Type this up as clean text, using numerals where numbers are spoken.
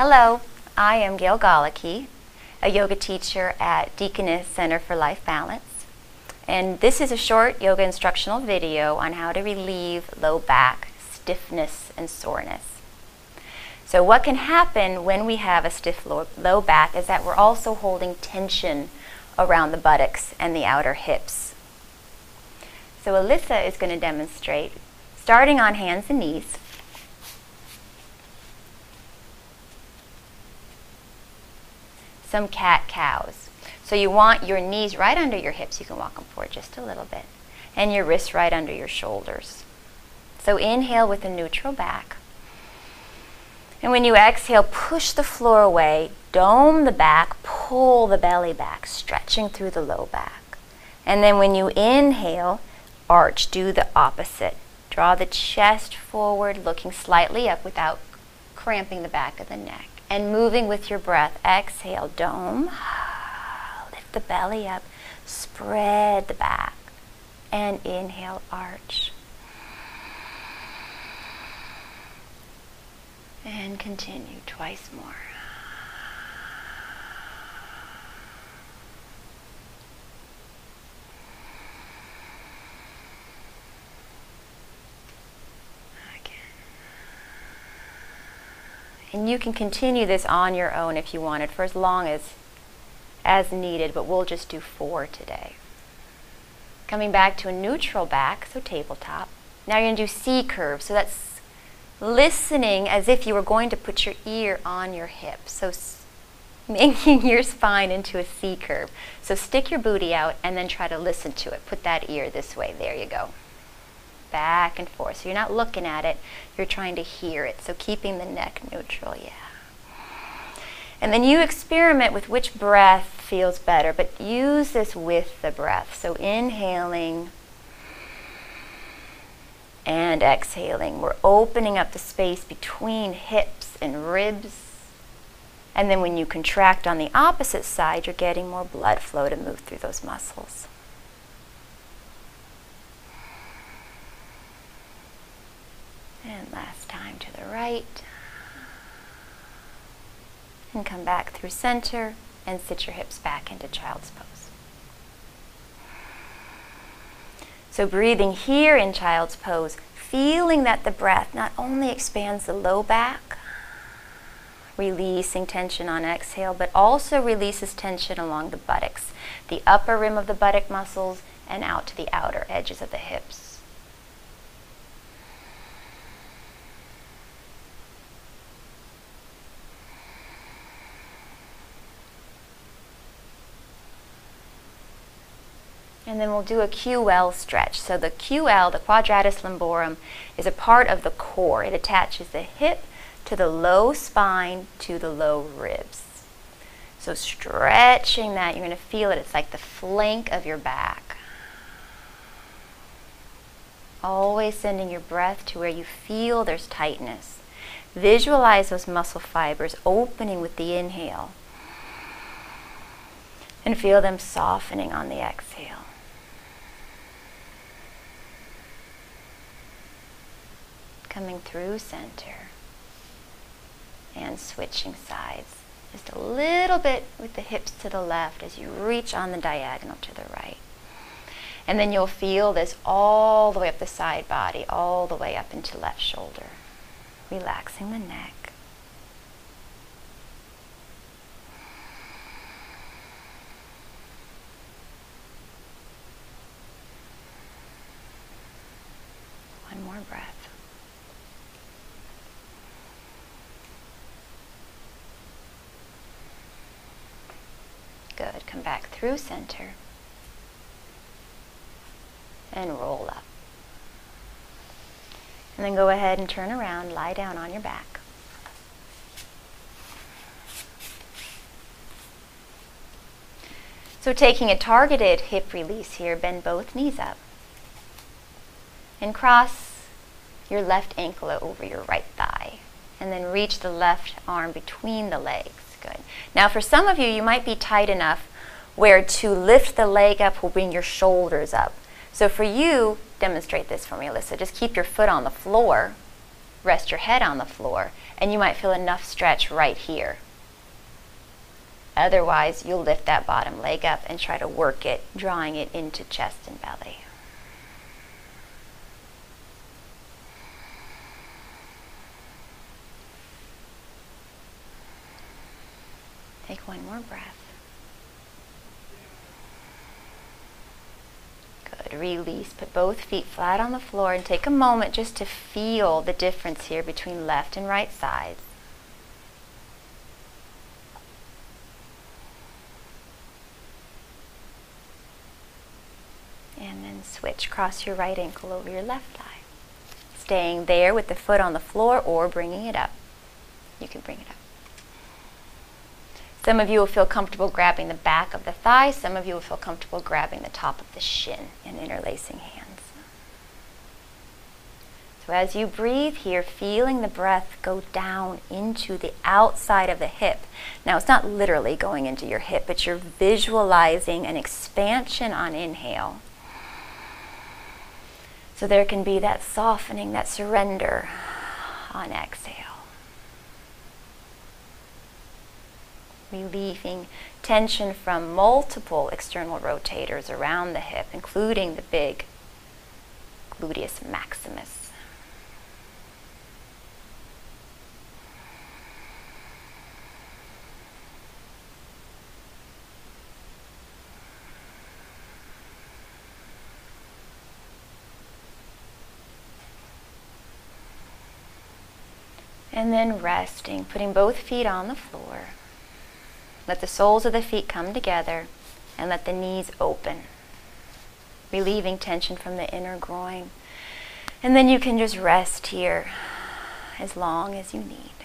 Hello, I am Gayle, a yoga teacher at Deaconess Center for Life Balance, and this is a short yoga instructional video on how to relieve low back stiffness and soreness. So what can happen when we have a stiff low back is that we're also holding tension around the buttocks and the outer hips. So Alyssa is going to demonstrate, starting on hands and knees. Some cat-cows. So you want your knees right under your hips. You can walk them forward just a little bit. And your wrists right under your shoulders. So inhale with a neutral back. And when you exhale, push the floor away, dome the back, pull the belly back, stretching through the low back. And then when you inhale, arch, do the opposite. Draw the chest forward, looking slightly up without cramping the back of the neck. And moving with your breath, exhale, dome, lift the belly up, spread the back, and inhale, arch. And continue twice more. And you can continue this on your own if you wanted for as long as needed, but we'll just do 4 today. Coming back to a neutral back, so tabletop. Now you're going to do C curve, so that's listening as if you were going to put your ear on your hip. So making your spine into a C curve. So stick your booty out and then try to listen to it. Put that ear this way. There you go. Back and forth. So you're not looking at it, you're trying to hear it. So keeping the neck neutral, yeah. And then you experiment with which breath feels better, but use this with the breath. So inhaling and exhaling. We're opening up the space between hips and ribs. And then when you contract on the opposite side, you're getting more blood flow to move through those muscles. And last time to the right. And come back through center and sit your hips back into child's pose. So breathing here in child's pose, feeling that the breath not only expands the low back, releasing tension on exhale, but also releases tension along the buttocks, the upper rim of the buttock muscles, and out to the outer edges of the hips. And then we'll do a QL stretch. So the QL, the quadratus lumborum, is a part of the core. It attaches the hip to the low spine to the low ribs. So stretching that, you're going to feel it. It's like the flank of your back. Always sending your breath to where you feel there's tightness. Visualize those muscle fibers opening with the inhale. And feel them softening on the exhale. Coming through center and switching sides. Just a little bit with the hips to the left as you reach on the diagonal to the right. And then you'll feel this all the way up the side body, all the way up into left shoulder. Relaxing the neck. One more breath. Good. Come back through center and roll up. And then go ahead and turn around, lie down on your back. So taking a targeted hip release here, bend both knees up. And cross your left ankle over your right thigh. And then reach the left arm between the legs. Good. Now for some of you, you might be tight enough where to lift the leg up will bring your shoulders up. So for you, demonstrate this for me, Alyssa. Just keep your foot on the floor rest your head on the floor, and you might feel enough stretch right here. Otherwise, you'll lift that bottom leg up and try to work it, drawing it into chest and belly. Take one more breath. Good. Release. Put both feet flat on the floor and take a moment just to feel the difference here between left and right sides. And then switch. Cross your right ankle over your left thigh. Staying there with the foot on the floor or bringing it up. You can bring it up. Some of you will feel comfortable grabbing the back of the thigh. Some of you will feel comfortable grabbing the top of the shin and interlacing hands. So as you breathe here, feeling the breath go down into the outside of the hip. Now, it's not literally going into your hip, but you're visualizing an expansion on inhale. So there can be that softening, that surrender on exhale. Relieving tension from multiple external rotators around the hip, including the big gluteus maximus. And then resting, putting both feet on the floor. Let the soles of the feet come together and let the knees open, relieving tension from the inner groin. And then you can just rest here as long as you need.